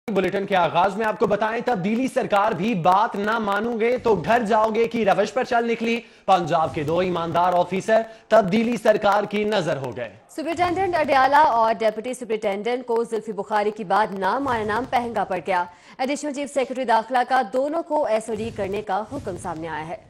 Bulletin के आगाज में आपको बताएं, तब्दीली सरकार भी बात ना मानोगे तो घर जाओगे की रवश पर चल निकली। पंजाब के दो ईमानदार ऑफिसर तब्दीली सरकार की नजर हो गए। सुपरिटेंडेंट अडियाला और डेप्यूटी सुपरिटेंडेंट को जुल्फी बुखारी की बाद नाम माना महंगा पड़ गया। एडिशनल चीफ सेक्रेटरी दाखिला का दोनों को एसओडी करने का हुक्म सामने आया है।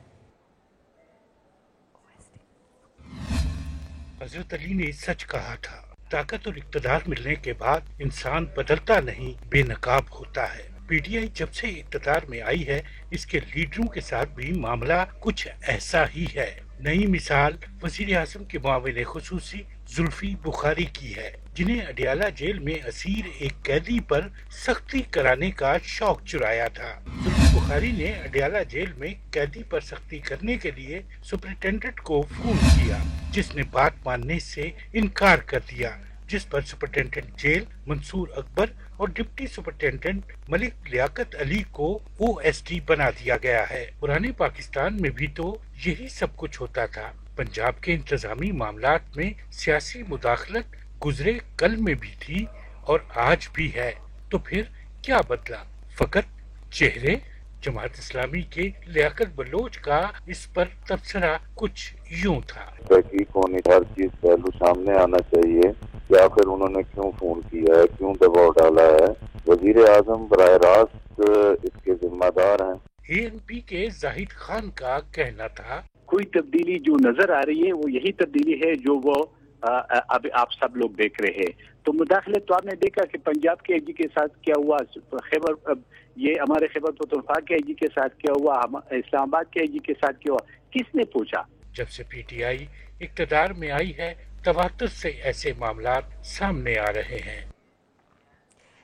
हजरत अली ने सच कहा था, ताकत और इक्तदार मिलने के बाद इंसान बदलता नहीं बेनकाब होता है। पीटीआई जब से इक्तदार में आई है, इसके लीडरों के साथ भी मामला कुछ ऐसा ही है। नई मिसाल वजीर आजम के मुआविन खुसूसी जुल्फी बुखारी की है, जिन्हें अडियाला जेल में असीर एक कैदी पर सख्ती कराने का शौक चुराया था। जुल्फी बुखारी ने अडियाला जेल में कैदी पर सख्ती करने के लिए सुपरिटेंडेंट को फोन किया, जिसने बात मानने से इनकार कर दिया, जिस पर सुपरिटेंडेंट जेल मंसूर अकबर और डिप्टी सुपरिटेंडेंट मलिक लियाकत अली को ओएसडी बना दिया गया है। पुराने पाकिस्तान में भी तो यही सब कुछ होता था। पंजाब के इंतजामी मामलात में सियासी मुदाखलत गुजरे कल में भी थी और आज भी है, तो फिर क्या बदला? फकत चेहरे। जमात इस्लामी के लियाकत बलोच का इस पर तबसरा कुछ यूं था। तहकीक होने हर चीज पहलू सामने आना चाहिए कि आखिर उन्होंने क्यों फोन किया है, क्यों दबाव डाला है। वजीर आजम बराह रास्त इसके जिम्मेदार हैं। एएनपी के जाहिद खान का कहना था, कोई तब्दीली जो नजर आ रही है वो यही तब्दीली है जो वो अब आप सब लोग देख रहे हैं। तो मुदाखलत तो आपने देखा कि पंजाब के एजी के साथ क्या हुआ, खैबर ये हमारे खैबर पख्तूनख्वा के एजी के साथ क्या हुआ, इस्लामाबाद के एजी के साथ क्या हुआ, किसने पूछा? जब से पीटीआई इक्तदार में आई है, तवातुर से ऐसे मामलात सामने आ रहे हैं।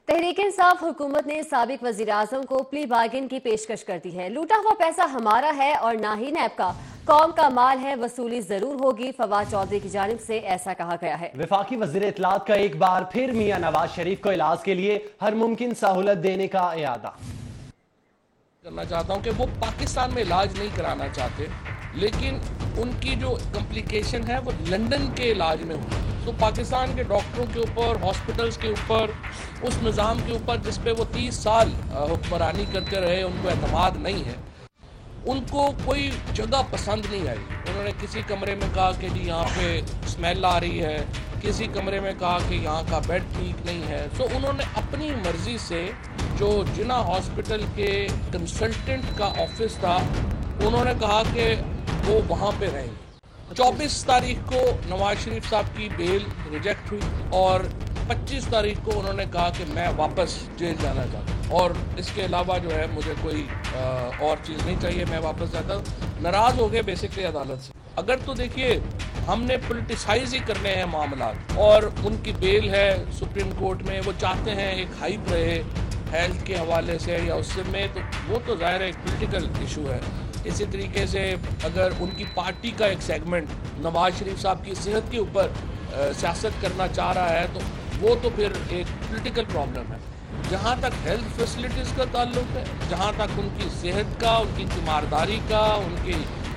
तहरीक इंसाफ हुकूमत ने साबिक वजीर आजम को प्ली बार्गेन की पेशकश कर दी है। लूटा हुआ पैसा हमारा है और ना ही नैब का, कौम का माल है, वसूली जरूर होगी। फवाद चौधरी की जानिब से ऐसा कहा गया है। वफाकी वजीर इत्तलात का एक बार फिर मियां नवाज शरीफ को इलाज के लिए हर मुमकिन सहूलत देने का इरादा करना चाहता हूं कि वो पाकिस्तान में इलाज नहीं कराना चाहते, लेकिन उनकी जो कॉम्प्लिकेशन है वो लंदन के इलाज में हुई। तो पाकिस्तान के डॉक्टरों के ऊपर, हॉस्पिटल्स के ऊपर, उस निज़ाम के ऊपर जिस पे वो 30 साल हुक्मरानी करते रहे, उनको एतमाद नहीं है। उनको कोई जगह पसंद नहीं आई। उन्होंने किसी कमरे में कहा कि जी यहाँ पे स्मेल आ रही है, किसी कमरे में कहा कि यहाँ का बेड ठीक नहीं है। तो उन्होंने अपनी मर्जी से जो जिना हॉस्पिटल के कंसल्टेंट का ऑफिस था, उन्होंने कहा कि वो वहाँ पे रहेंगे। 24 तारीख को नवाज शरीफ साहब की बेल रिजेक्ट हुई और 25 तारीख को उन्होंने कहा कि मैं वापस जेल जाना चाहता हूँ और इसके अलावा जो है मुझे कोई और चीज़ नहीं चाहिए, मैं वापस जाता हूँ। नाराज़ हो गए बेसिकली अदालत से। अगर तो देखिए हमने पोलिटिसाइज ही करने हैं मामला और उनकी बेल है सुप्रीम कोर्ट में, वो चाहते हैं एक हाइप रहे हेल्थ के हवाले से या उससे में, तो वो तो ज़ाहिर है एक पोलिटिकल इशू है। इसी तरीके से अगर उनकी पार्टी का एक सेगमेंट नवाज शरीफ साहब की सेहत के ऊपर सियासत करना चाह रहा है, तो वो तो फिर एक पॉलिटिकल प्रॉब्लम है। जहाँ तक हेल्थ फैसिलिटीज़ का ताल्लुक है, जहाँ तक उनकी सेहत का, उनकी तीमारदारी का, उनकी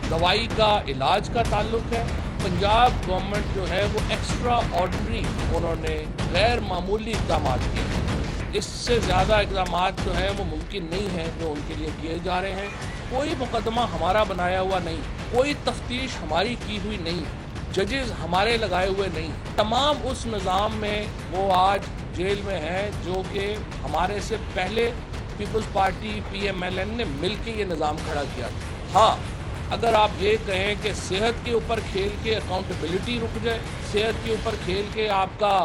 दवाई का, इलाज का ताल्लुक है, पंजाब गवर्नमेंट जो है वो एक्स्ट्रा ऑर्डिनरी उन्होंने गैर मामूली इक़दाम किए। इससे ज़्यादा इक़दाम जो हैं वो मुमकिन नहीं है जो उनके लिए किए जा रहे हैं। कोई मुकदमा हमारा बनाया हुआ नहीं, कोई तफ्तीश हमारी की हुई नहीं, जजेस हमारे लगाए हुए नहीं। तमाम उस निज़ाम में वो आज जेल में हैं जो कि हमारे से पहले पीपल्स पार्टी PMLN ने मिल के ये निज़ाम खड़ा किया। हाँ, अगर आप ये कहें कि सेहत के ऊपर खेल के अकाउंटेबिलिटी रुक जाए, सेहत के ऊपर खेल के आपका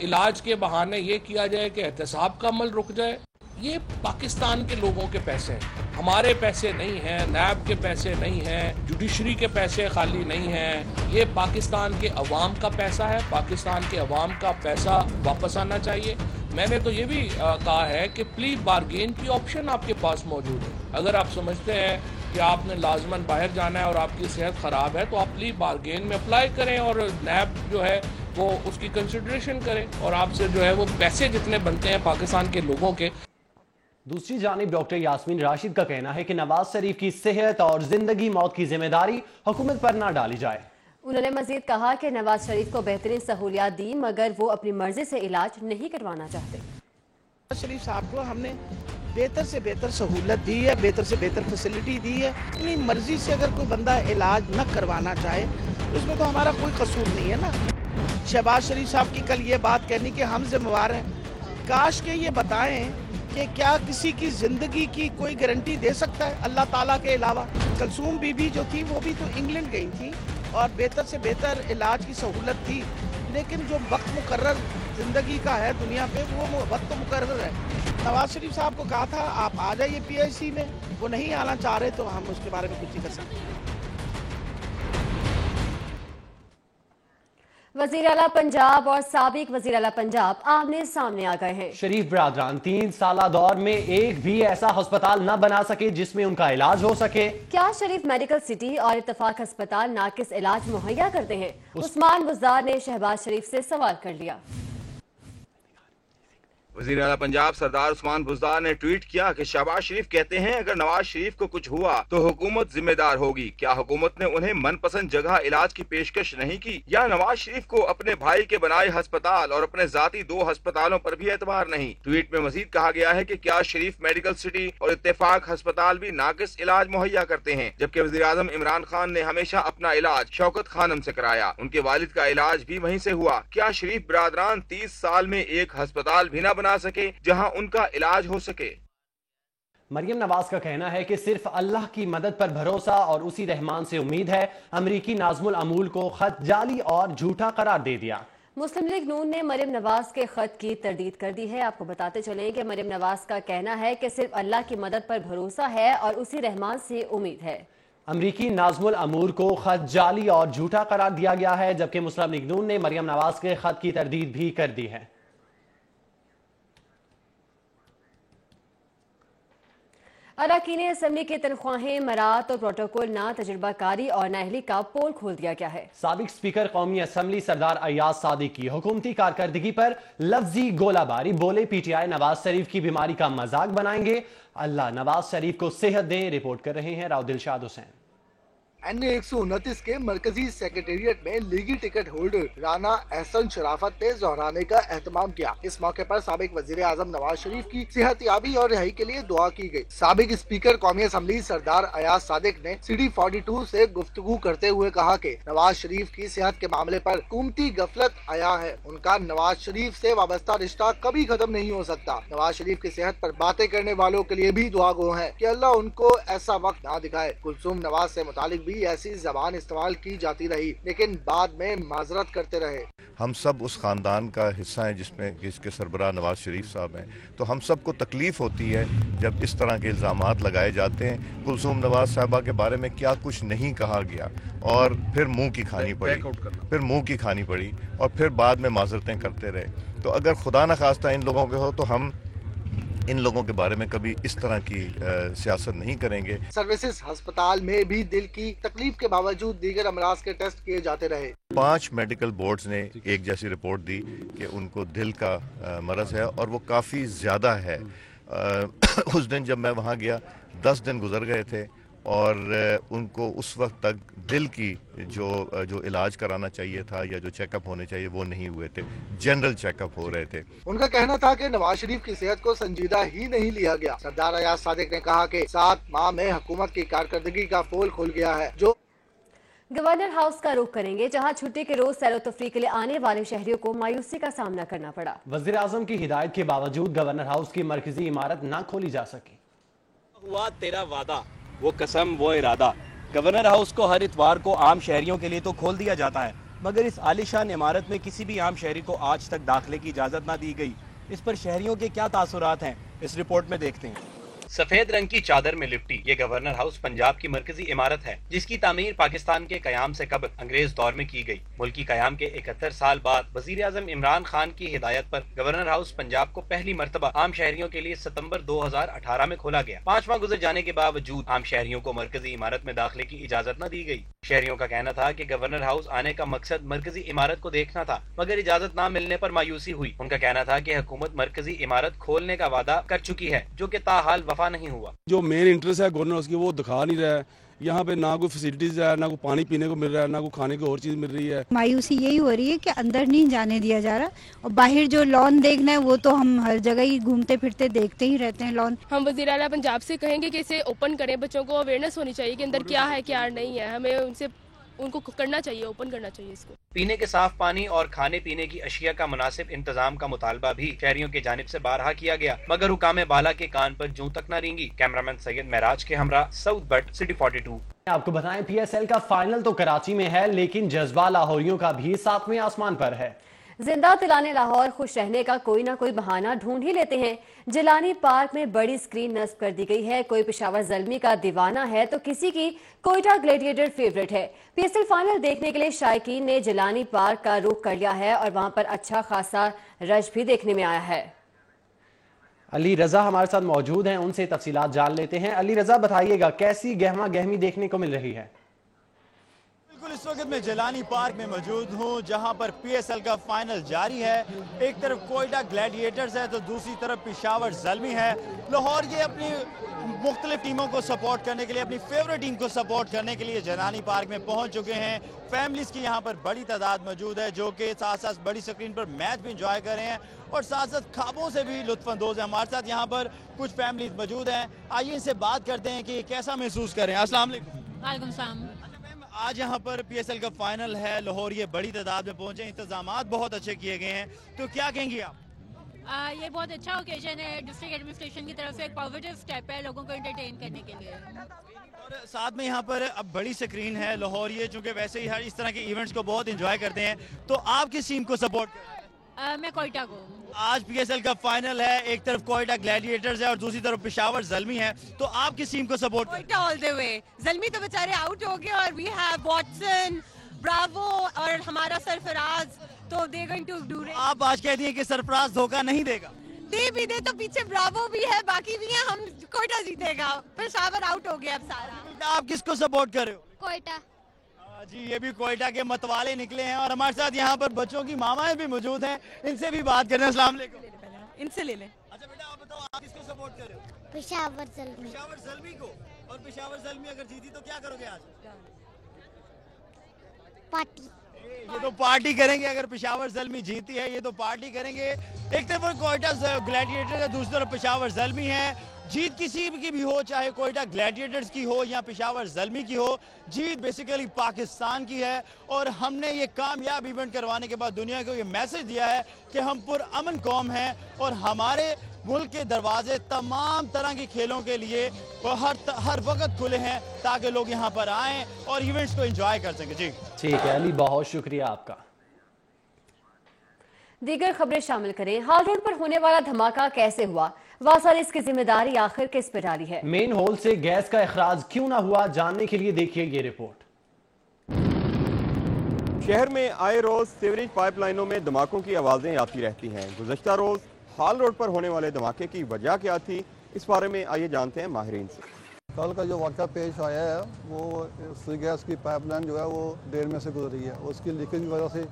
इलाज के बहाने ये किया जाए कि एहतसाब का अमल रुक जाए, ये पाकिस्तान के लोगों के पैसे हैं, हमारे पैसे नहीं हैं, नैब के पैसे नहीं हैं, जुडिशरी के पैसे खाली नहीं हैं। ये पाकिस्तान के अवाम का पैसा है, पाकिस्तान के अवाम का पैसा वापस आना चाहिए। मैंने तो ये भी कहा है कि प्ली बार्गेन की ऑप्शन आपके पास मौजूद है। अगर आप समझते हैं कि आपने लाजमन बाहर जाना है और आपकी सेहत ख़राब है, तो आप प्ली बार्गेन में अप्लाई करें और नैब जो है वो उसकी कंसिडरेशन करें और आपसे जो है वो पैसे जितने बनते हैं पाकिस्तान के लोगों के। दूसरी जानिब डॉक्टर यास्मीन राशिद का कहना है कि नवाज शरीफ की सेहत और जिंदगी मौत की जिम्मेदारी हुकूमत पर ना डाली जाए। उन्होंने मजीद कहा कि नवाज शरीफ को बेहतरीन सहूलियात दी, मगर वो अपनी मर्जी से इलाज नहीं करवाना चाहते। शरीफ साहब को हमने बेहतर से बेहतर सहूलत दी है, बेहतर से बेहतर फैसिलिटी दी है। अपनी मर्जी से अगर कोई बंदा इलाज न करवाना चाहे तो उसमें तो हमारा कोई कसूर नहीं है ना। शहबाज शरीफ साहब की कल ये बात कहनी कि हम जिम्मेवार हैं, काश के ये बताएं कि क्या किसी की जिंदगी की कोई गारंटी दे सकता है अल्लाह ताला के अलावा। कलसूम बीबी जो थी वो भी तो इंग्लैंड गई थी और बेहतर से बेहतर इलाज की सहूलत थी, लेकिन जो वक्त मुकर्रर जिंदगी का है दुनिया पे वो वक्त तो मुकर्रर है। नवाज शरीफ साहब को कहा था आप आ जाइए PIC में, वो नहीं आना चाह रहे तो हम उसके बारे में कुछ नहीं कर सकते। वज़ीर आला पंजाब और साबिक वज़ीर आला पंजाब आमने सामने आ गए हैं। शरीफ बरादरान 3 साला दौर में एक भी ऐसा अस्पताल न बना सके जिसमें उनका इलाज हो सके। क्या शरीफ मेडिकल सिटी और इत्तेफाक अस्पताल नाकिस इलाज मुहैया करते हैं? उस्मान बुज़दार ने शहबाज शरीफ से सवाल कर लिया। वज़ीर आला पंजाब सरदार उस्मान बुज़दार ने ट्वीट किया कि शहबाज शरीफ कहते हैं अगर नवाज शरीफ को कुछ हुआ तो हुकूमत जिम्मेदार होगी। क्या हुकूमत ने उन्हें मनपसंद जगह इलाज की पेशकश नहीं की, या नवाज शरीफ को अपने भाई के बनाए अस्पताल और अपने जाती 2 अस्पतालों पर भी एतबार नहीं। ट्वीट में मजीद कहा गया है कि क्या शरीफ मेडिकल सिटी और इत्तेफाक अस्पताल भी नाकिस इलाज मुहैया करते हैं, जबकि वज़ीर आज़म इमरान खान ने हमेशा अपना इलाज शौकत खानम से कराया, उनके वालिद का इलाज भी वहीं से हुआ। क्या शरीफ बरादरान 30 साल में एक अस्पताल भी न बना सके जहां उनका इलाज हो सके? मरियम नवाज का कहना है कि सिर्फ अल्लाह की मदद पर भरोसा और उसी रहमान से उम्मीद है। अमरीकी नाज़मुल अमूल को खत जाली और झूठा करार दे दिया। मुस्लिम लीग नून ने मरियम नवाज के खत की तरदीद कर दी है। आपको बताते चलें कि मरियम नवाज का कहना है कि सिर्फ अल्लाह की मदद पर भरोसा है और उसी रहमान से उम्मीद है। अमरीकी नाज़मुल अमूल को खत जाली और झूठा करार दिया गया है, जबकि मुस्लिम लीग नून ने मरियम नवाज के खत की तरदीद भी कर दी है। अरकान असेंबली की तनख्वाहें, मरात और प्रोटोकॉल ना तजुर्बाकारी और नाअहली का पोल खोल दिया गया है। साबिक स्पीकर कौमी असेंबली सरदार अयाज सादिक की हुकूमती कारकर्दगी पर लफ्जी गोलाबारी, बोले PTI नवाज शरीफ की बीमारी का मजाक बनाएंगे। अल्लाह नवाज शरीफ को सेहत दें। रिपोर्ट कर रहे हैं राव दिलशाद हुसैन। NA 129 के मरकजी सेक्रेटेरिएट में लीगी टिकट होल्डर राना एहसन शराफत ने ज़हराने का एहतमाम किया। इस मौके पर साबिक वज़ीर आज़म नवाज शरीफ की सेहतयाबी और रिहाई के लिए दुआ की गई। साबिक स्पीकर कौमी असेंबली सरदार अयाज सादिक ने CD 42 से गुफ्तगू करते हुए कहा कि नवाज शरीफ की सेहत के मामले पर हुकूमती गफलत आया है। उनका नवाज शरीफ से वाबस्ता रिश्ता कभी खत्म नहीं हो सकता। नवाज शरीफ की सेहत पर बातें करने वालों के लिए भी दुआ गो है कि अल्लाह उनको ऐसा वक्त ना दिखाए। कुलसूम नवाज से मुतालिक ऐसी जबान इस्तेमाल की जाती रही, लेकिन बाद में माजरत करते रहे। हम सब उस खानदान का हिस्सा हैं जिसमें जिसके सरबराह नवाज शरीफ साहब हैं, तो हम सबको तकलीफ होती है जब इस तरह के इल्ज़ामात लगाए जाते हैं। कुलसूम नवाज साहबा के बारे में क्या कुछ नहीं कहा गया और फिर मुंह की खानी पड़ी और फिर बाद में माजरतें करते रहे। तो अगर खुदा न खास्ता इन लोगों के हो तो हम इन लोगों के बारे में कभी इस तरह की सियासत नहीं करेंगे। सर्विसेज अस्पताल में भी दिल की तकलीफ के बावजूद दीगर अमराज के टेस्ट किए जाते रहे। 5 मेडिकल बोर्ड्स ने एक जैसी रिपोर्ट दी कि उनको दिल का मरज है और वो काफ़ी ज़्यादा है। उस दिन जब मैं वहाँ गया 10 दिन गुजर गए थे और उनको उस वक्त तक दिल की जो इलाज कराना चाहिए था या जो चेकअप होने चाहिए वो नहीं हुए थे, जनरल चेकअप हो रहे थे। उनका कहना था कि नवाज शरीफ की सेहत को संजीदा ही नहीं लिया गया। सरदार अयाज सादिक ने कहा कि 7 माह में हुकूमत की कारकर्दगी का पोल खुल गया है। जो गवर्नर हाउस का रुख करेंगे, जहां छुट्टी के रोज सैर तफरीह के लिए आने वाले शहरियों को मायूसी का सामना करना पड़ा। वज़ीर आज़म की हिदायत के बावजूद गवर्नर हाउस की मरकजी इमारत न खोली जा सकी। हुआ तेरा वादा, वो कसम वो इरादा। गवर्नर हाउस को हर इतवार को आम शहरियों के लिए तो खोल दिया जाता है, मगर इस आलीशान इमारत में किसी भी आम शहरी को आज तक दाखिले की इजाजत ना दी गई। इस पर शहरियों के क्या तासुरात हैं, इस रिपोर्ट में देखते हैं। सफेद रंग की चादर में लिपटी ये गवर्नर हाउस पंजाब की मरकजी इमारत है, जिसकी तामीर पाकिस्तान के कयाम से कबल अंग्रेज दौर में की गई। मुल्की कयाम के 71 साल बाद वजीर आजम इमरान खान की हिदायत पर गवर्नर हाउस पंजाब को पहली मरतबा आम शहरियों के लिए सितंबर 2018 में खोला गया। 5 माह गुजर जाने के बावजूद आम शहरियों को मरकजी इमारत में दाखिले की इजाजत न दी गई। शहरियों का कहना था कि गवर्नर हाउस आने का मकसद मरकजी इमारत को देखना था, मगर इजाजत न मिलने पर मायूसी हुई। उनका कहना था कि हुकूमत मरकजी इमारत खोलने का वादा कर चुकी है, जो कि ताहाल वफा इजाफा नहीं हुआ। जो मेन इंटरेस्ट है गवर्नर हाउस की वो दिखा नहीं रहा है। यहाँ पे ना कोई फैसिलिटीज है, ना कोई पानी पीने को मिल रहा है, ना कोई खाने को और चीज मिल रही है। मायूसी यही हो रही है कि अंदर नहीं जाने दिया जा रहा, और बाहर जो लॉन देखना है वो तो हम हर जगह ही घूमते फिरते देखते ही रहते हैं लॉन। हम वज़ीर आला पंजाब से कहेंगे कि इसे ओपन करें, बच्चों को अवेयरनेस होनी चाहिए कि अंदर क्या है क्या नहीं है, हमें उनको करना चाहिए, ओपन करना चाहिए इसको। पीने के साफ पानी और खाने पीने की अशिया का मुनासिब इंतजाम का मुतालबा भी शहरियों की जानिब से बारहा किया गया, मगर हुकाम बाला के कान पर जूं तक न रेंगी। कैमरामैन सैयद महराज के हमरा, साउथ बट, सिटी 42। आपको बताएं PSL का फाइनल तो कराची में है, लेकिन जज्बा लाहौरियों का भी सातवें आसमान पर है। जिंदा दिलाने लाहौर खुश रहने का कोई ना कोई बहाना ढूंढ ही लेते हैं। जिलानी पार्क में बड़ी स्क्रीन नस्ब कर दी गई है। कोई पेशावर ज़ल्मी का दीवाना है तो किसी की कोयटा ग्लैडिएटर फेवरेट है। PSL फाइनल देखने के लिए शायकीन ने जिलानी पार्क का रुख कर लिया है और वहां पर अच्छा खासा रश भी देखने में आया है। अली रजा हमारे साथ मौजूद हैं, उनसे तफसीलात जान लेते हैं। अली रजा, बताइएगा कैसी गहमा गहमी देखने को मिल रही है? बिल्कुल, इस वक्त मैं जिलानी पार्क में मौजूद हूँ जहाँ पर PSL का फाइनल जारी है। एक तरफ कोयटा ग्लैडिएटर्स है तो दूसरी तरफ पेशावर ज़ल्मी है। लाहौर ये अपनी मुख्तलिफ टीमों को सपोर्ट करने के लिए, अपनी फेवरेट टीम को सपोर्ट करने के लिए जिलानी पार्क में पहुँच चुके हैं। फैमिलीज की यहाँ पर बड़ी तादाद मौजूद है जो कि साथ साथ बड़ी स्क्रीन पर मैच भी इंजॉय कर रहे हैं और साथ साथ ख्वाबों से भी लुत्फानंदोज है। हमारे साथ यहाँ पर कुछ फैमिलीज मौजूद हैं, आइए इनसे बात करते हैं कि कैसा महसूस कर रहे हैं। अस्सलाम वालेकुम। आज यहाँ पर PSL का फाइनल है, लाहौर ये बड़ी तादाद में पहुंचे, इंतजामात बहुत अच्छे किए गए हैं, तो क्या कहेंगी आप? ये बहुत अच्छा ओकेजन है, डिस्ट्रिक्ट एडमिनिस्ट्रेशन की तरफ से एक पॉजिटिव स्टेप है लोगों को एंटरटेन करने के लिए। और साथ में यहाँ पर अब बड़ी स्क्रीन है, लाहौर ये चूंकि वैसे ही हर इस तरह के इवेंट्स को बहुत एंजॉय करते हैं, तो आप किस टीम को सपोर्ट करें? मैं कोयटा को। आज PSL का फाइनल है, एक तरफ कोयटा ग्लैडिएटर्स है और दूसरी तरफ पेशावर ज़ल्मी है, तो आप किस टीम को सपोर्ट करें? Quetta all the way. Zalmi तो बेचारे आउट हो गए और वी हैव वॉटसन, ब्रावो और हमारा सरफराज, तो they going to do it. आप आज कहती हैं कि सरफराज धोखा नहीं देगा? दे भी दे तो पीछे ब्रावो भी है, बाकी भी है, हम कोयटा जीतेगा। पेशावर आउट हो गया अब सारा। आप किसको सपोर्ट कर रहे हो? कोयटा। जी, ये भी कोयटा के मतवाले निकले हैं और हमारे साथ यहाँ पर बच्चों की मामाएं भी मौजूद हैं, इनसे भी बात करते हैं। अस्सलाम वालेकुम। इनसे ले लें। अच्छा बेटा, आप बताओ आप किसको सपोर्ट कर रहे हो? पेशावर ज़ल्मी। पेशावर ज़ल्मी को। और पेशावर ज़ल्मी अगर जीती तो क्या करोगे आज? पार्टी। ये तो पार्टी करेंगे, अगर पेशावर ज़ल्मी जीती है ये तो पार्टी करेंगे। एक तरफ कोयटा ग्लैडिएटर है, दूसरी तरफ पेशावर ज़ल्मी है। जीत किसी की भी हो, चाहे कोयटा ग्लैडिएटर्स की हो या पेशावर ज़ल्मी की हो, जीत बेसिकली पाकिस्तान की है। और हमने ये कामयाब इवेंट करवाने के बाद दुनिया को ये मैसेज दिया है कि हम पुरअमन कौम हैं और हमारे मुल्क के दरवाजे तमाम तरह के खेलों के लिए हर वक्त खुले हैं ताकि लोग यहाँ पर आएँ और इवेंट्स को एंजॉय कर सकें। जी ठीक है अली, बहुत शुक्रिया आपका। दीगर खबरें शामिल करें। हाल रोड पर होने वाला धमाका कैसे हुआ, वासार इसकी जिम्मेदारी आखिर किस पे डाली है? मेन होल से गैस का इखराज क्यों ना हुआ, जानने के लिए देखिए ये रिपोर्ट। शहर में आए रोज सीवरेज पाइपलाइनों में धमाकों की आवाजें आती रहती हैं। गुज़श्ता रोज हाल रोड पर होने वाले धमाके की वजह क्या थी, इस बारे में आइए जानते हैं माहिरीन से। कल का जो वाक़ा पेश आया है वो गैस की पाइपलाइन जो है वो देर में से गुजर रही है, उसकी लीकेज की वजह से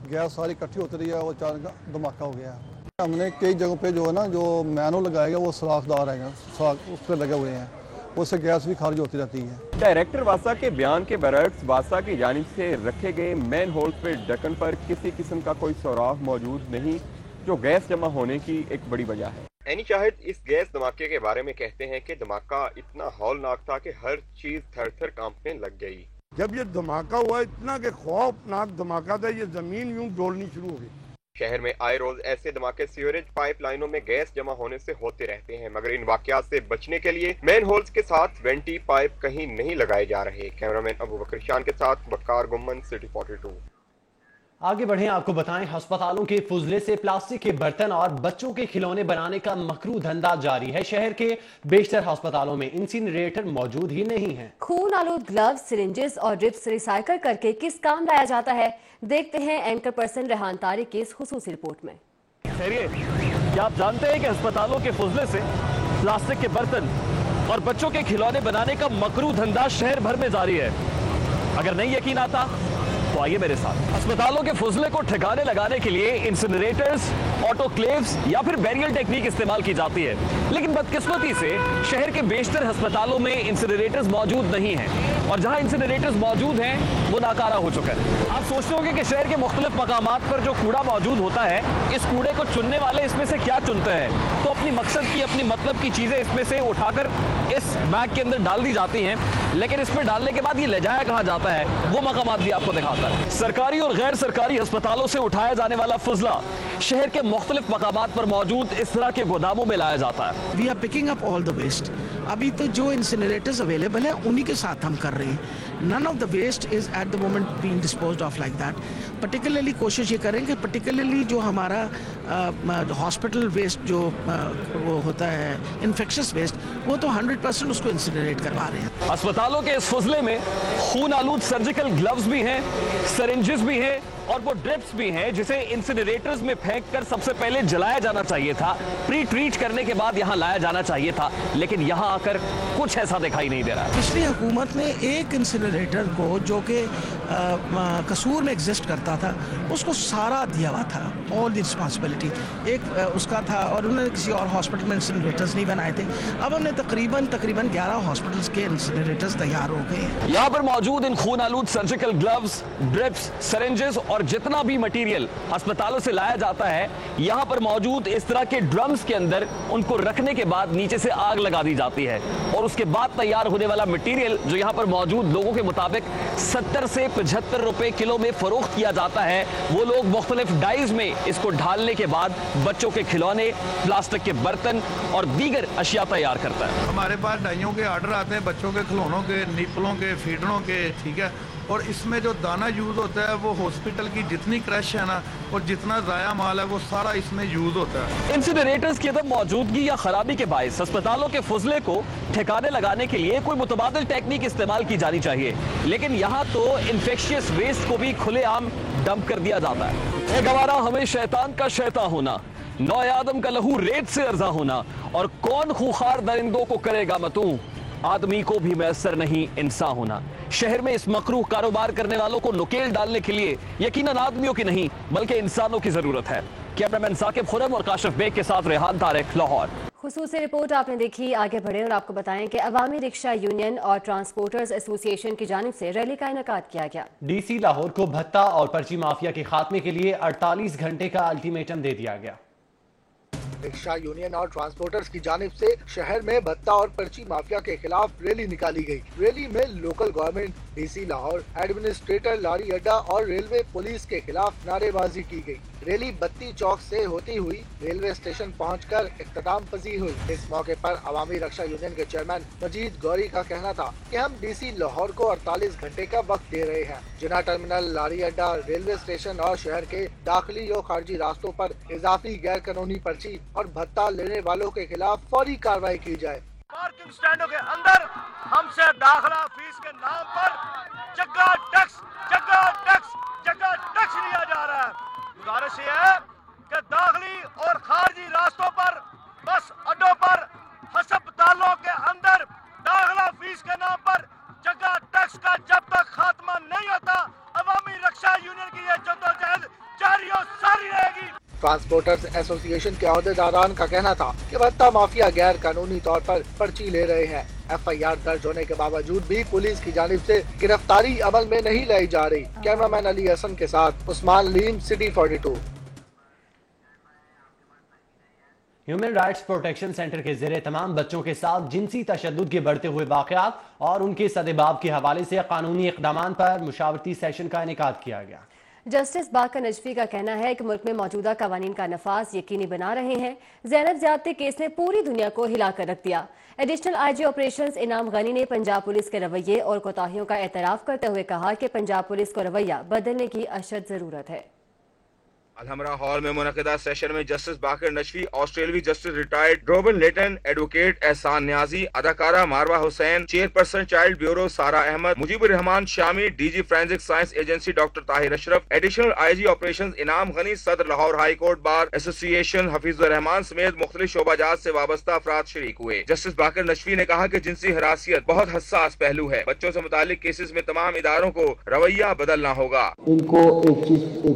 गैस सारी इकट्ठी होती रही है और अचानक धमाका हो गया है। हमने कई जगहों पे जो है ना जो मैनो लगाया गया वो सुराखदार है, सुराख उस पर लगे हुए हैं, उससे गैस भी खारिज होती रहती है। डायरेक्टर वासा के बयान के बरक्स वासा की जानिब से रखे गए मेन होल पे ढक्कन पर किसी किस्म का कोई सुराख मौजूद नहीं, जो गैस जमा होने की एक बड़ी वजह है। एनी शाहिद इस गैस धमाके के बारे में कहते हैं कि धमाका इतना हौलनाक था कि हर चीज थर थर कांपने लग गई। जब ये धमाका हुआ इतना कि खौफनाक धमाका था, ये जमीन यूं डोलनी शुरू हो गई। शहर में आए रोज ऐसे धमाके सीवरेज पाइप लाइनों में गैस जमा होने से होते रहते हैं, मगर इन वाकयात से बचने के लिए मेन होल्स के साथ वेंटी पाइप कहीं नहीं लगाए जा रहे। कैमरामैन अबू बकर शान के साथ बक्कार गुम्मन, सिटी 42। आगे बढ़ें, आपको बताएं अस्पतालों के फुजले से प्लास्टिक के बर्तन और बच्चों के खिलौने बनाने का मकरू धंधा जारी है। शहर के बेशतर अस्पतालों में इंसिनरेटर मौजूद ही नहीं है। खून आलूद ग्लव्स, सिरिंजेस और ड्रिप्स रिसाइकल करके किस काम लाया जाता है, देखते हैं एंकर पर्सन रेहान तारिक की इस खुसूसी रिपोर्ट में। क्या आप जानते हैं कि अस्पतालों के फुजले से प्लास्टिक के बर्तन और बच्चों के खिलौने बनाने का मकरू धंधा शहर भर में जारी है? अगर नहीं यकीन आता तो आइए मेरे साथ। अस्पतालों के फुजले को ठिकाने लगाने के लिए इंसिनरेटर्स, ऑटोक्लेव्स या फिर बैरियल टेक्निक इस्तेमाल की जाती है, लेकिन बदकिस्मती से शहर के बेशतर अस्पतालों में इंसिनरेटर्स मौजूद नहीं हैं और जहां इंसिनरेटर्स मौजूद हैं वो नाकारा हो चुका है। आप सोचते होंगे कि शहर के मुख्तलिफ मकामात पर जो कूड़ा मौजूद होता है, इस कूड़े को चुनने वाले इसमें से क्या चुनते हैं? तो अपनी मकसद की, अपनी मतलब की चीजें इसमें से उठाकर इस बैग के अंदर डाल दी जाती हैं, लेकिन इसमें डालने के बाद ये ले जाया कहाँ जाता है वो मकामात भी आपको दिखाता है। सरकारी और गैर सरकारी अस्पतालों से उठाया जाने वाला फजला शहर के मुख्तलिफ मकामात पर मौजूद इस तरह के गोदामों में लाया जाता है। We are picking up all the waste. अभी तो जो इंसिनरेटर्स अवेलेबल है उन्हीं के साथ हम कर रहे हैं। None of the waste is at the moment being disposed of like that. Particularly कोशिश ये करेंगे, पर्टिकुलरली जो हमारा हॉस्पिटल वेस्ट जो वो होता है इन्फेक्शियस वेस्ट, वो तो 100% उसको इंसिनरेट करवा रहे हैं। अस्पतालों के इस फजले में खून आलूद सर्जिकल ग्लव्स भी हैं, सिरिंजेस भी हैं और वो ड्रिप्स भी हैं जिसे इंसिनरेटर्स में फेंककर सबसे पहले जलाया जाना चाहिए था, प्री ट्रीट करने के बाद यहाँ लाया जाना चाहिए था, लेकिन यहाँ आकर कुछ ऐसा दिखाई नहीं दे रहा है। पिछली हुकूमत ने एक इंसिनरेटर को जो कि कसूर में एग्जिस्ट करता था उसको सारा दिया हुआ था, ऑल द रिस्पॉन्सिबिलिटी एक उसका था, और उन्होंने किसी और हॉस्पिटल में इंसिनरेटर्स नहीं बनाए थे। अब हमने तकरीबन 11 हॉस्पिटल्स के इंसिनरेटर्स तैयार हो गए हैं। यहाँ पर मौजूद इन खून आलूद सर्जिकल ग्लव्स, ड्रिप्स, सिरिंजेस और जितना भी मटेरियल अस्पतालों से लाया जाता है, यहाँ पर मौजूद इस तरह के ड्रम्स के अंदर उनको रखने के बाद नीचे से आग लगा दी जाती है और उसके बाद तैयार होने वाला मटेरियल जो यहाँ पर मौजूद लोगों के मुताबिक 70 से 75 रुपए किलो में फरोख्त किया जाता है, वो लोग मुख्तलिफ डाइज में इसको ढालने के बाद बच्चों के खिलौने, प्लास्टिक के बर्तन और दीगर अशिया तैयार करता है। हमारे पास डाइयों के आर्डर आते हैं, बच्चों के खिलौनों के, निपलों के, फीडरों के, ठीक है, और इसमें जो दाना यूज होता है वो हॉस्पिटल की जितनी क्रश है ना और जितना ज़ाया माल है वो सारा इसमें यूज होता है। इंसिनरेटर्स की अदम मौजूदगी या खराबी के बायस अस्पतालों के फजले को ठिकाने लगाने के लिए कोई मुतबादिल टेक्निक इस्तेमाल की जानी चाहिए, लेकिन यहाँ तो इन्फेक्शियस वेस्ट को भी खुलेआम डंप कर दिया जाता है। गवारा हमें शैतान का शैतान होना, नौ आदम का लहू रेत से अर्जा होना, और कौन खूंखार दरिंदों को करेगा मतू, आदमी को भी मैसर नहीं इंसान होना। शहर में इस मकरूह कारोबार करने वालों को नुकेल डालने के लिए यकीनन आदमियों की नहीं बल्कि इंसानों की जरूरत है। कैमरामैन साकिब खुरम और काशिफ बेग के साथ रेहान तारिक, लाहौर। खुसूसी रिपोर्ट आपने देखी। आगे बढ़े और आपको बताएं कि अवामी रिक्शा यूनियन और ट्रांसपोर्टर्स एसोसिएशन की जानिब से रैली का इनेकाद किया गया। डीसी लाहौर को भत्ता और पर्ची माफिया के खात्मे के लिए 48 घंटे का अल्टीमेटम दे दिया गया। रिक्शा यूनियन और ट्रांसपोर्टर्स की जानिब से शहर में भत्ता और पर्ची माफिया के खिलाफ रैली निकाली गई। रैली में local government, DC Lahore, administrator, Lari Adda और रेलवे पुलिस के खिलाफ नारेबाजी की गई। रैली बत्ती चौक से होती हुई रेलवे स्टेशन पहुंचकर इख्तिताम पजीर हुई। इस मौके पर अवामी रक्षा यूनियन के चेयरमैन मजीद गौरी का कहना था कि हम डीसी लाहौर को 48 घंटे का वक्त दे रहे हैं। जिना टर्मिनल, लारी अड्डा, रेलवे स्टेशन और शहर के दाखिली और खारजी रास्तों पर इजाफी गैर कानूनी पर्ची और भत्ता लेने वालों के खिलाफ फौरी कार्रवाई की जाए। पार्किंग स्टैंडों के अंदर हमसे दाखिला फीस के नाम पर जगह टैक्स लिया जा रहा है। गुजारिश ये है कि दाखिली और खारजी रास्तों पर, बस अड्डों पर, अस्पतालों के अंदर दाखिला फीस के नाम पर जगह टैक्स का जब तक खात्मा नहीं होता, अवामी रक्षा यूनियन की ये जद्दोजहद जारी और सारी रहेगी। ट्रांसपोर्टर्स एसोसिएशन के अहदेदारान का कहना था कि भत्ता माफिया गैर कानूनी तौर पर पर्ची ले रहे हैं। FIR दर्ज होने के बावजूद भी पुलिस की जानिब से गिरफ्तारी अमल में नहीं लाई जा रही। कैमरामैन अली हसन के साथ उस्मान लीम, city 42। Human rights protection centre के ज़रिए तमाम बच्चों के साथ जिनसी तशद्दुद के बढ़ते हुए वाक़यात और उनके सदेबाब के हवाले से कानूनी इक़दामात पर मुशावरती सेशन का इनेकाद किया गया। जस्टिस बाकर नजफी का कहना है कि मुल्क में मौजूदा कवानीन का नफाज यकीनी बना रहे हैं। ज़ैनब ज़्यादती केस ने पूरी दुनिया को हिला कर रख दिया। Additional IG operations Inam Ghani ने पंजाब पुलिस के रवैये और कोताहियों का एतराफ़ करते हुए कहा कि पंजाब पुलिस को रवैया बदलने की अशद ज़रूरत है। अलहमरा हॉल में मुनक़िदा सेशन में जस्टिस बाकर नशवी, ऑस्ट्रेलवी justice retired Robin Layton, advocate Ehsan Niazi, अदाकारा Marwa Hussain, chairperson child bureau Sara Ahmed, Mujibur Rahman Shami, DG forensic science agency doctor Tahir Ashraf, additional IG operations Inam Ghani, सदर Lahore high court bar association Hafizur Rahman समेत मुख्तलिफ शोबाजात से वाबस्ता अफराद शरीक हुए। जस्टिस बाकर नशवी ने कहा कि जिनसी हरासियत बहुत हसास पहलू है। बच्चों से मुतालिक केसेस में तमाम इदारों को रवैया बदलना होगा। इनको एक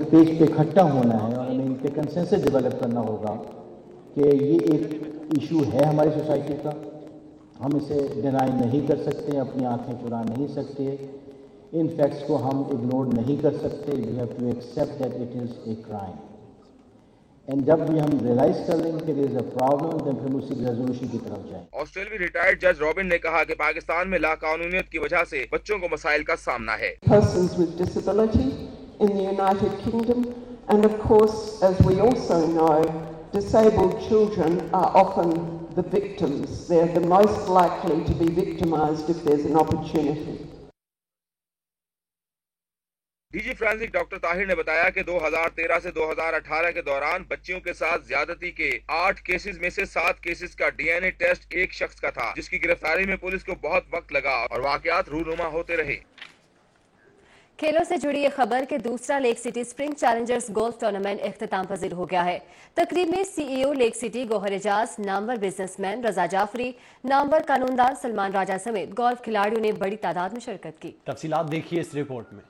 पेज पे इकट्ठा होना है और हमें कि कंसेंसस डेवलप करना होगा कि ये एक इशू है हमारी सोसाइटी का, हम इसे डिनाई नहीं कर सकते, अपनी आंखें चुरा नहीं सकते, इन फैक्ट्स को हम इग्नोर नहीं कर सकते। We have to accept that it is a crime. And जब भी हम रियलाइज कर लेंगे कि देयर इज अ प्रॉब्लम, तो फिर उसी रेजोल्यूशन की तरफ जाएं। ऑस्ट्रेलियाई रिटायर्ड जज रॉबिन ने कहा कि पाकिस्तान में लाकानूनियत की वजह से बच्चों को मसाइल का सामना है। Persons with disability in the United Kingdom, and of course, as we also know, disabled children are often the victims. They're the most likely to be victimised if there's an opportunity. DG forensic doctor Tahir ने बताया कि 2013 से 2018 के दौरान बच्चियों के साथ ज्यादती के 8 केसेस में से 7 केसेस का डीएनए टेस्ट एक शख्स का था, जिसकी गिरफ्तारी में पुलिस को बहुत वक्त लगा और वाकयात रूनुमा होते रहे। खेलों से जुड़ी ये खबर कि दूसरा Lake City spring challengers golf tournament इख्तिताम पजीर हो गया है। तकरीब में CEO lake city Gauhar Ejaz, नामवर बिजनेसमैन रजा जाफरी, नामवर कानूनदान सलमान राजा समेत गोल्फ खिलाड़ियों ने बड़ी तादाद में शिरकत की। तफसीलात देखिए इस रिपोर्ट में।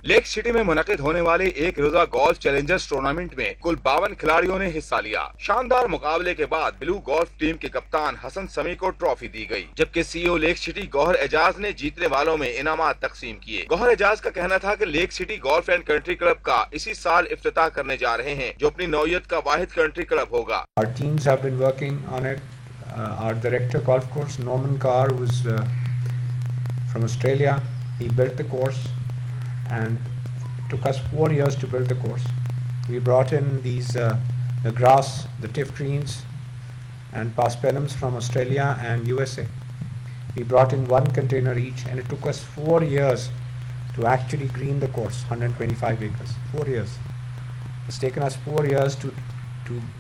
लेक सिटी में मुनक़िद होने वाले एक रोजा गोल्फ चैलेंजर्स टूर्नामेंट में कुल 52 खिलाड़ियों ने हिस्सा लिया। शानदार मुकाबले के बाद ब्लू गोल्फ टीम के कप्तान हसन समी को ट्रॉफी दी गई, जबकि CEO lake city Gauhar Ejaz ने जीतने वालों में इनामात तकसीम किए। गौहर एजाज का कहना था कि lake city golf and country club का इसी साल इफ्तिताह करने जा रहे हैं, जो अपनी नौयत का वाहिद कंट्री क्लब होगा। Our teams have been working on it. Our director golf course, Norman Carr, was from Australia. He built the course and took us 4 years to build the course. We brought in these the grass, the tiff greens and paspalums from Australia and USA. We brought in 1 container each, and it took us 4 years to actually green the course, 125 acres. 4 years. It's taken us 4 years to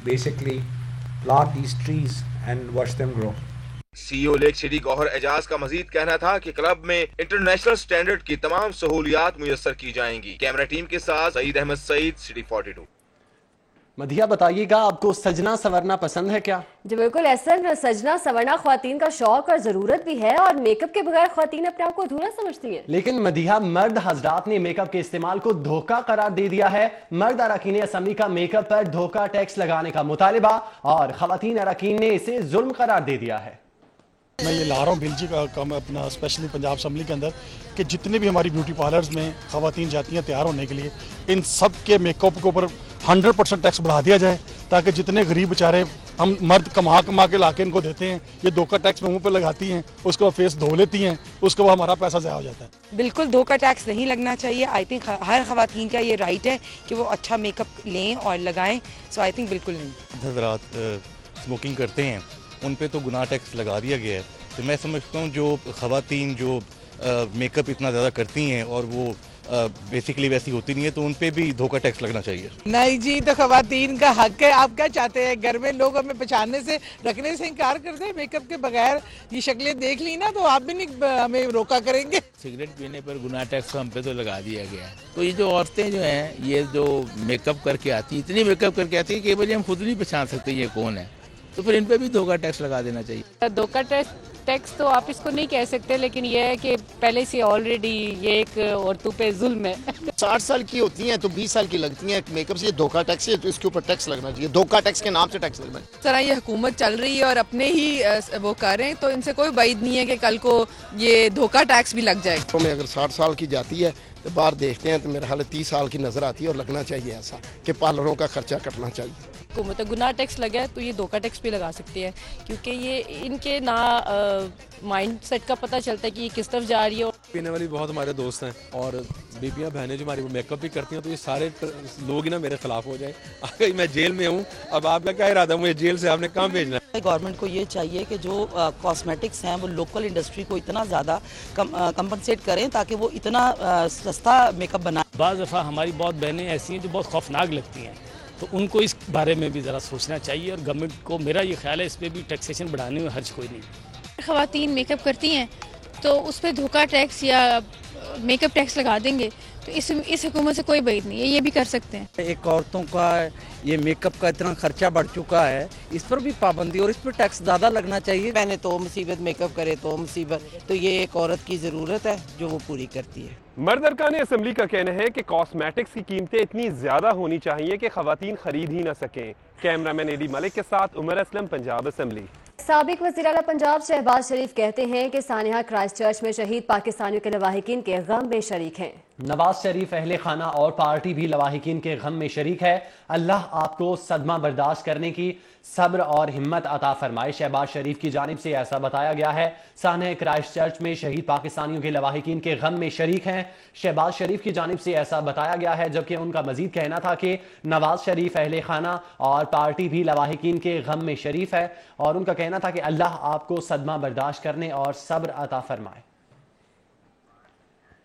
basically plant these trees and watch them grow. CEO lake city Gauhar Ejaz का मजीद कहना था कि club में international standard की तमाम सहूलियात मुयस्सर की जाएंगी। कैमरा टीम के साथ सईद अहमद सईद, सिटी 42। मधिया बताइएगा, आपको सजना संवरना पसंद है क्या? जी बिल्कुल ऐसा, सजना संवरना ख्वातीन का शौक और जरूरत भी है, और मेकअप के बगैर ख्वातीन अपने आप को अधूरा समझती है। लेकिन मधिया, मर्द हजरात ने मेकअप के इस्तेमाल को धोखा करार दे दिया है। मर्द अरकान असम्बली का मेकअप पर धोखा टैक्स लगाने का मुतालिबा, और ख्वातीन अरकान ने इसे जुल्म करार दे दिया है। मैं ये ला रहा हूँ बिलजी का काम अपना स्पेशली पंजाब असम्बली के अंदर कि जितने भी हमारी ब्यूटी पार्लर्स में ख़वातीन जाती हैं तैयार होने के लिए, इन सब के मेकअप के ऊपर 100% टैक्स बढ़ा दिया जाए, ताकि जितने गरीब बेचारे हम मर्द कमा के लाके इनको देते हैं, ये धोखा टैक्स मुँह पे लगाती हैं, उसके बाद फेस धो लेती हैं, उसके बाद हमारा पैसा ज़ाया हो जाता है। बिल्कुल धोखा टैक्स नहीं लगना चाहिए। आई थिंक हर ख़वातीन का ये राइट है कि वो अच्छा मेकअप लें और लगाएं। सो आई थिंक बिल्कुल नहीं। हज़रात स्मोकिंग करते हैं, उन पे तो गुनाह टैक्स लगा दिया गया है। तो मैं समझता हूँ जो ख़वातीन जो मेकअप इतना ज़्यादा करती हैं और वो बेसिकली वैसी होती नहीं है, तो उन पे भी धोखा टैक्स लगना चाहिए। नहीं जी, तो ख़वातीन का हक है। आप क्या चाहते हैं, घर में लोग हमें पहचानने से रखने से इनकार करते हैं? मेकअप के बगैर ये शक्लें देख ली ना, तो आप भी नहीं हमें रोका करेंगे। सिगरेट पीने पर गुनाह टैक्स हम पे तो लगा दिया गया है। तो ये जो औरतें जो हैं, ये जो मेकअप करके आती है, इतनी मेकअप करके आती है कि बजे हम खुद नहीं पहचान सकते ये कौन है, तो फिर इन पे भी धोखा टैक्स लगा देना चाहिए। धोखा टैक्स तो आप इसको नहीं कह सकते, लेकिन ये है कि पहले से ऑलरेडी ये एक औरतों पे जुल्म है। 60 साल की होती हैं तो 20 साल की लगती हैं मेकअप से, ये धोखा टैक्स है, तो इसके ऊपर टैक्स लगना चाहिए। धोखा टैक्स के नाम से टैक्स लगना चाहिए। तरह ये हुकूमत चल रही है और अपने ही वो कर रहे हैं, तो इनसे कोई उम्मीद नहीं है कि कल को ये धोखा टैक्स भी लग जाए। तो में अगर 60 साल की जाती है तो बाहर देखते हैं तो मेरे ख्याल 30 साल की नजर आती है, और लगना चाहिए ऐसा कि पार्लरों का खर्चा कटना चाहिए। हुकूमत गुनाह टैक्स लगा है तो ये धोखा टैक्स भी लगा सकती है, क्योंकि ये इनके ना माइंड सेट का पता चलता है कि ये किस तरफ जा रही है। पीने वाली बहुत हमारे दोस्त हैं, और बीबियाँ बहनें जो हमारी वो मेकअप भी करती हैं, तो ये सारे लोग ही ना मेरे खिलाफ हो जाए। अगर मैं जेल में हूँ, अब आपका क्या इरादा, मुझे जेल से आपने कहाँ भेजना है? गवर्नमेंट को ये चाहिए कि जो कॉस्मेटिक्स हैं वो लोकल इंडस्ट्री को इतना ज़्यादा कंपनसेट करें ताकि वो इतना सस्ता मेकअप बनाए। बाज़ दफ़ा हमारी बहुत बहनें ऐसी हैं जो बहुत खौफनाक लगती हैं, तो उनको इस बारे में भी ज़रा सोचना चाहिए, और गवर्नमेंट को मेरा ये ख्याल है इस पर भी टैक्सेशन बढ़ाने में हर्ज कोई नहीं। ख़वातीन मेकअप करती हैं तो उस पर धोखा टैक्स या मेकअप टैक्स लगा देंगे تو اس حکومت سے کوئی بعید نہیں ہے، یہ بھی کر سکتے ہیں. ایک عورتوں کا یہ میک اپ کا اتنا خرچہ بڑھ چکا ہے، اس پر بھی پابندی اور اس پر ٹیکس زیادہ لگنا چاہیے. میں نے تو مصیبت میک اپ کرے تو مصیبت، تو یہ ایک عورت کی ضرورت ہے جو وہ پوری کرتی ہے. مرد ارکان اسمبلی کا کہنا ہے کہ کاسمیٹکس کی قیمتیں اتنی زیادہ ہونی چاہیے کہ خواتین خرید ہی نہ سکیں. کیمرہ مین ایڈی ملک کے ساتھ عمر اسلم، پنجاب اسمبلی. سابق وزیر اعلیٰ پنجاب شہباز شریف کہتے ہیں کہ سانحہ کرائسٹ چرچ میں شہید پاکستانیوں کے لواحقین کے غم میں شریک ہیں. نواز شریف اہل خانہ اور پارٹی بھی لواحقین کے غم میں شریک ہے. اللہ آپ کو صدمہ برداشت کرنے کی صبر اور ہمت عطا فرمائے. شہباز شریف کی جانب سے ایسا بتایا گیا ہے. سانحہ کرائسٹ چرچ میں شہید پاکستانیوں کے لواحقین کے غم میں شریک ہیں. شہباز شریف کی جانب سے ایسا بتایا گیا ہے، جبکہ ان کا مزید کہنا تھا کہ نواز شریف اہل خانہ اور پارٹی بھی لواحقین کے غم میں شریک ہے، اور ان کا کہنا تھا کہ اللہ آپ کو صدمہ برداشت کرنے اور صبر عطا فرمائے.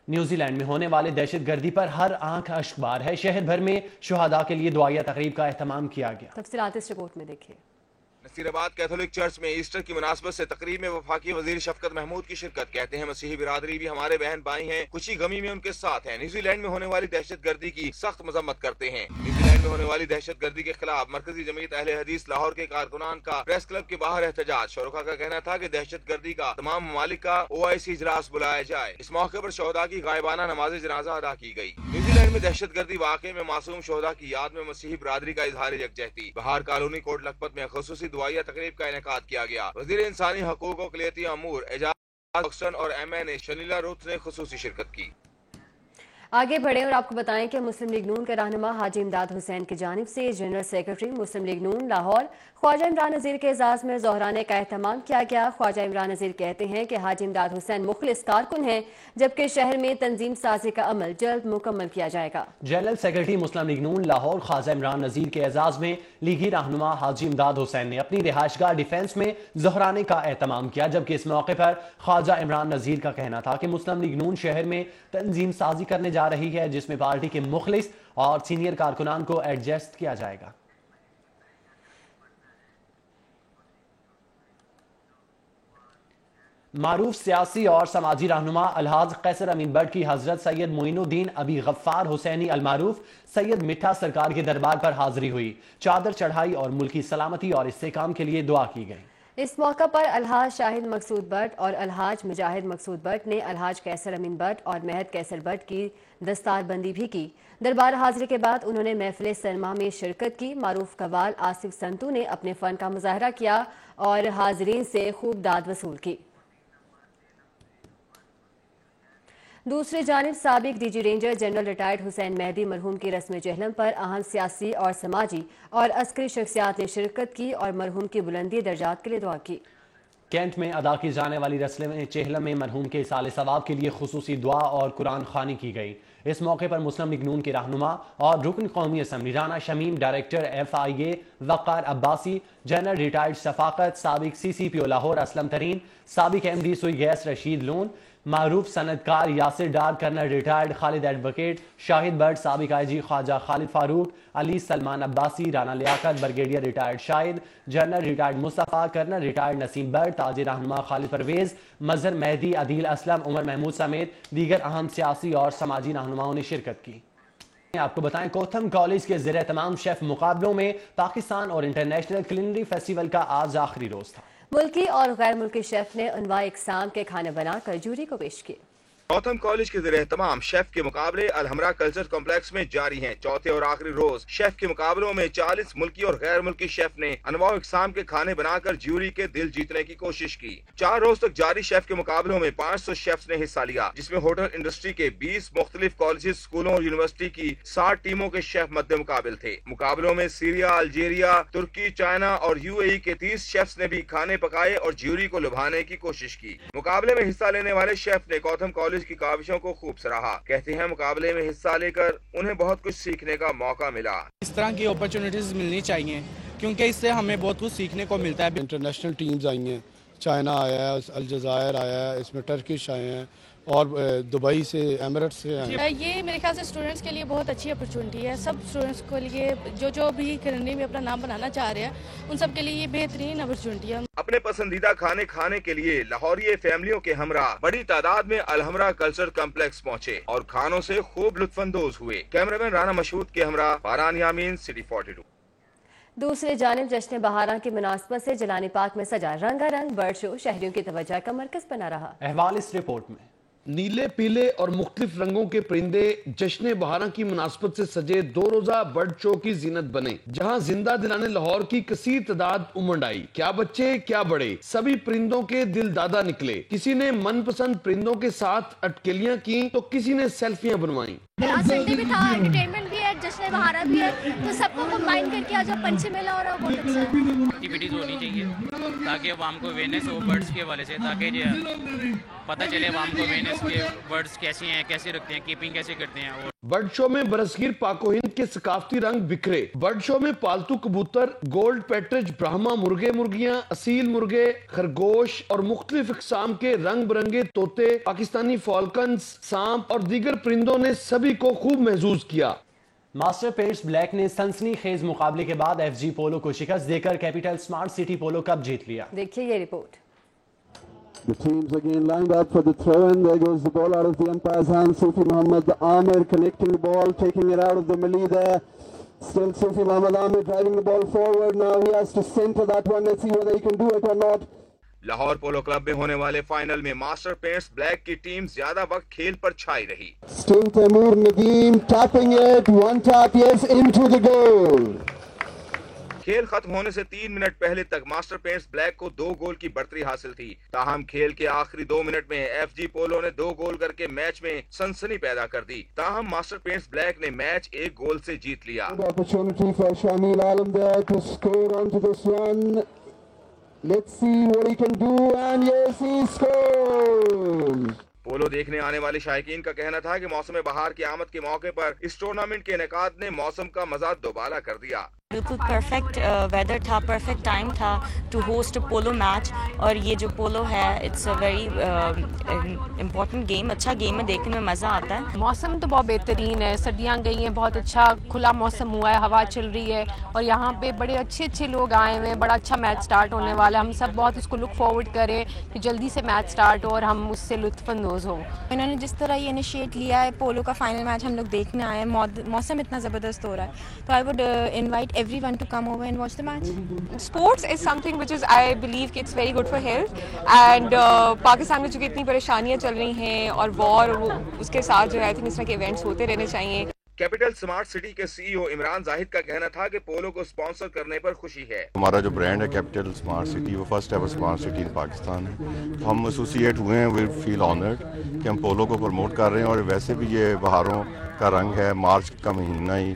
نیوزی لینڈ میں ہونے والے دہشت گردی پر ہر آنکھ اشک بار ہے. شہر بھر میں شہداء کے لیے دعائیہ تقریب کا اہتمام کیا گیا. تفصیلات اس رپورٹ میں دیکھیں. نصیر آباد کیتھولک چرچ میں ایسٹر کی مناسبت سے تقریب میں وفاقی وزیر شفقت محمود کی شرکت. کہتے ہیں مسیحی برادری بھی ہمارے بہن بھائی ہیں، خوشی غمی میں ان کے ساتھ ہیں. نیوزی لینڈ میں ہونے والی دہشت گردی کی سخت مذمت کرتے ہیں. نیوزی لینڈ میں ہونے والی دہشت گردی کے خلاف مرکزی جمعیت اہل حدیث لاہور کے کارکنان کا پریس کلب کے باہر احتجاج. شرکاء کا کہنا تھا کہ دہشت گردی کا تمام ممالک کا OIC اجلاس بلایا جائے. اس موقع پر شہداء کی غائبانہ نماز جنازہ ادا کی گئی. نیوزی لینڈ میں دہشت گردی واقعے میں معصوم شہداء کی یاد میں مسیحی برادری کا اظہار یکجہتی. بہار کالونی کوٹ لکھپت میں خصوصی دعائیہ تقریب کا انعقاد کیا گیا. وزیر انسانی حقوق و اقلیتی امور اعجاز بخشن اور MN شلیلا روت نے خصوصی شرکت کی. آگے بڑھیں اور آپ کو بتائیں کہ مسلم لیگ نون کے رہنما حاجی امداد حسین کی جانب سے جنرل سیکرٹری مسلم لیگ نون لاہور خواجہ عمران نذیر کے اعزاز میں ظہرانے کا اہتمام کیا گیا. خواجہ عمران نذیر کہتے ہیں کہ حاجی امداد حسین مخلص کارکن ہیں، جبکہ شہر میں تنظیم سازی کا عمل جلد مکمل کیا جائے گا. جنرل سیکرٹری مسلم لیگ نون لاہور خواجہ عمران نذیر کے اعزاز میں لیگی رہنما حاجی امداد حسین نے اپنی رہائش گاہ ڈیفینس میں ظہرانے کا اہتمام کیا، جبکہ اس موقع پر خواجہ عمران نذیر کا کہنا تھا کہ مسلم لیگ نون شہر میں تنظیم سازی کرنے جا رہی ہے، جس میں پارٹی کے مخلص اور سینئر کارکنان کو ایڈجسٹ کیا جائے گا. معروف سیاسی اور سماجی رہنما الحاج قیصر امین بٹ کی حضرت سید معین الدین ابی غفار حسینی المعروف سید مٹھا سرکار کے دربار پر حاضری ہوئی. چادر چڑھائی اور ملکی سلامتی اور استحکام کے لیے دعا کی گئی. اس موقع پر الحاج شاہد مقصود بٹ اور الحاج مجاہد مقصود بٹ نے الحاج قیصر امین بٹ اور مہد قیصر بٹ کی دستار بندی بھی کی. دربار حاضری کے بعد انہوں نے محفل سرما میں شرکت کی. معروف قوال آصف سنتو نے اپنے فن کا مظاہرہ کیا اور حاضرین سے خوب داد وصول کی. دوسری جانب سابق D G ranger general retired Hussain Mehdi مرحوم کی رسم جہلم پر اہم سیاسی اور سماجی اور عسکری شخصیات نے شرکت کی اور مرحوم کی بلندی درجات کے لیے دعا کی. کینٹ میں ادا کی جانے والی رسم چہلم میں مرحوم کے اصال ثواب کے لیے خصوصی دعا اور قرآن خوانی کی گئی. اس موقع پر مسلم لیگ نون کے رہنما اور رکن قومی assembly Rana Shamim, director FIA وقار عباسی، جنرل ریٹائرڈ شفاقت، سابق CCPO لاہور اسلم ترین، سابق MD سوئی گیس رشید لون، معروف صنعتکار Yasir Dar, colonel retired Khalid advocate Shahid Butt, سابق IG Khawaja Khalid Farooq, Ali Salman Abbasi, Rana Liaquat, brigadier retired Shahid, general retired Mustafa, colonel retired Naseem Butt, تاج رہنما خالد پرویز، مظہر مہدی، عدیل اسلم، عمر محمود سمیت دیگر اہم سیاسی اور سماجی رہنماؤں نے شرکت کی. آپ کو بتائیں کوتھم کالج کے زیر اہتمام شیف مقابلوں میں پاکستان اور انٹرنیشنل کلینری فیسٹیول کا آج آخری روز تھا. ملکی اور غیر ملکی شیف نے انواع اقسام کے کھانے بنا کر جوری کو پیش کیے. کوتھم کالج کے زیر اہتمام شیف کے مقابلے الحمرا کلچر کمپلیکس میں جاری ہیں. چوتھے اور آخری روز شیف کے مقابلوں میں 40 ملکی اور غیر ملکی شیف نے انواع اقسام کے کھانے بنا کر جیوری کے دل جیتنے کی کوشش کی. 4 روز تک جاری شیف کے مقابلوں میں 500 شیفز نے حصہ لیا، جس میں ہوٹل انڈسٹری کے 20 مختلف کالجز، اسکولوں اور یونیورسٹی کی 60 ٹیموں کے شیف مد مقابل تھے. مقابلوں میں سیریا، الجیریا، ترکی، چائنا اور UAE کے 30 شیفز نے بھی کھانے پکائے اور جیوری کو لبھانے کی کوشش کی. مقابلے میں حصہ لینے والے شیف نے کوتھم کالج کی کاوشوں کو خوب سراہا. کہتے ہیں مقابلے میں حصہ لے کر انہیں بہت کچھ سیکھنے کا موقع ملا. اس طرح کی اپرچونٹیز ملنی چاہیے کیونکہ اس سے ہمیں بہت کچھ سیکھنے کو ملتا ہے. انٹرنیشنل ٹیمز آئی ہیں چائنا آیا ہے, الجزائر آیا ہے, اس میں ٹرکش آئے ہیں اور دبئی سے, ایمریٹس سے آئے ہیں. یہ میرے خیال سے اسٹوڈنٹس کے لیے بہت اچھی اپرچونٹی ہے. سب اسٹوڈنٹس کے لیے جو بھی کرنی میں اپنا نام بنانا چاہ رہے ہیں ان سب کے لیے یہ بہترین اپرچونٹی ہے. اپنے پسندیدہ کھانے کھانے کے لیے لاہوری فیملیوں کے ہمراہ بڑی تعداد میں الحمرا کلچر کمپلیکس پہنچے اور کھانوں سے خوب لطف اندوز ہوئے. کیمرامین رانا مشہود کے ہمراہ فاران یامین, سٹی 42. دوسری جانب جشن بہاران کی مناسبت سے جلانی پاک میں سجا رنگا رنگ برڈ شو شہریوں کی توجہ کا مرکز بنا رہا. احوال اس رپورٹ میں. نیلے, پیلے اور مختلف رنگوں کے پرندے جشن بہاران کی مناسبت سے سجے 2 روزہ برڈ شو کی زینت بنے, جہاں زندہ دلانے لاہور کی کثیر تعداد امنڈ آئی. کیا بچے کیا بڑے, سبھی پرندوں کے دل دادا نکلے. کسی نے من پسند پرندوں کے ساتھ اٹکلیاں کی تو کسی نے سیلفیاں بنوائیں. سنڈے بھی تھا, انٹرٹینمنٹ بھی ہے, جشن بہاران بھی ہے, تو سب کو کمبائن کر کے آج پنچھی میلہ ہو رہا ہے, بہت اچھا ہے. ایکٹیویٹیز ہونی چاہیے تاکہ عوام کو اویئرنیس ہو برڈس کے حوالے سے, تاکہ پتہ چلے عوام کو اویئرنیس کے برڈس کیسے ہیں, کیسے رکھتے ہیں, کیپنگ کیسے کرتے ہیں. برڈ شو میں برصغیر پاک و ہند کے ثقافتی رنگ بکھرے. برڈ شو میں پالتو کبوتر, گولڈ پیٹرج, برہما مرغے مرغیاں, اصیل مرغے, خرگوش اور مختلف اقسام کے رنگ برنگے طوطے, پاکستانی فالکنز, سانپ اور دیگر پرندوں نے سبھی کو خوب محظوظ کیا. ماسٹر پینٹس بلیک نے سنسنی خیز مقابلے کے بعد ایف جی پولو کو شکست دے کر capital smart city polo cup جیت لیا. دیکھیے یہ report. The teams again lined up for the throw-in. There goes the ball out of the umpire's hand. Sufi Muhammad Amir connecting the ball, taking it out of the melee there. Still Sufi Muhammad Amir driving the ball forward. Now he has to center that one. Let's see whether he can do it or not. Lahore polo club میں ہونے والے final میں master paints black کی team زیادہ وقت کھیل پر چھائی رہی. Still Taimur Nadeem tapping it. One tap, yes, into the goal. کھیل ختم ہونے سے 3 منٹ پہلے تک ماسٹر پینٹس بلیک کو 2 گول کی بڑھتری حاصل تھی. تاہم کھیل کے آخری 2 منٹ میں ایف جی پولو نے 2 گول کر کے میچ میں سنسنی پیدا کر دی. تاہم ماسٹر پینٹس بلیک نے میچ 1 گول سے جیت لیا. Opportunity for Shamil Alam there to score onto this one. Let's see what he can do, and yes, he scores. Polo دیکھنے آنے والے شائقین کا کہنا تھا کہ موسم بہار کی آمد کے موقع پر اس ٹورنامنٹ کے انعقاد نے موسم کا مزہ دوبالا کر دیا. بالکل پرفیکٹ ویدر تھا, پرفیکٹ ٹائم تھا ٹو ہوسٹ پولو میچ. اور یہ جو پولو ہے it's a very important game, اچھا گیم ہے, دیکھنے میں مزہ آتا ہے. موسم تو بہت بہترین ہے, سردیاں گئی ہیں, بہت اچھا کھلا موسم ہوا ہے, ہوا چل رہی ہے اور یہاں پہ بڑے اچھے لوگ آئے ہوئے ہیں. بڑا اچھا میچ سٹارٹ ہونے والا ہے. ہم سب بہت اس کو لک فارورڈ کریں کہ جلدی سے میچ سٹارٹ ہو اور ہم اس سے لطف اندوز ہوں. انہوں نے جس طرح یہ انیشیٹ لیا ہے, پولو کا فائنل میچ ہم لوگ دیکھنے آئے ہیں, موسم اتنا زبردست ہو رہا ہے, تو I would invite every one to come over and watch the match. Sports is something which is I believe کہ it's very good for health. And Pakistan میں چونکہ اتنی پریشانیاں چل رہی ہیں اور وار, اس کے ساتھ جو ہے اس طرح کے ایونٹس ہوتے رہنے چاہیے. کیپٹل سمارٹ سٹی کے سی ای او عمران زاہد کا کہنا تھا کہ پولو کو سپانسر کرنے پر خوشی ہے. ہمارا جو برانڈ ہے کیپٹل سمارٹ سٹی, وہ first ever smart city in Pakistan ہے. ہم ایسوسیٹ ہوئے ہیں, وی فیل آنرڈ کہ ہم پولو کو پروموٹ کر رہے ہیں. اور ویسے بھی یہ بہاروں کا رنگ ہے, مارچ کا مہینہ ہی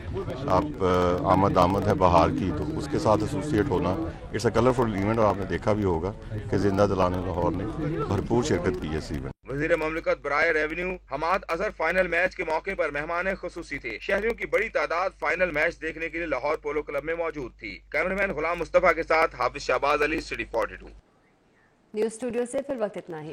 آپ آمد ہے بہار کی, تو اس کے ساتھ ایسوسیٹ ہونا اٹس اے کلرفل ایونٹ. اور آپ نے دیکھا بھی ہوگا کہ زندہ دلانے لاہور نے بھرپور شرکت کی ہے اس ایونٹ. وزیر مملکت برائے revenue Hammad Azhar final match کے موقع پر مہمان خصوصی تھے. شہریوں کی بڑی تعداد فائنل میچ دیکھنے کے لیے لاہور پولو کلب میں موجود تھی. کیمرامین غلام مصطفیٰ کے ساتھ حافظ شہباز علی, سٹی 42. نیوز اسٹوڈیو سے پھر وقت اتنا ہی.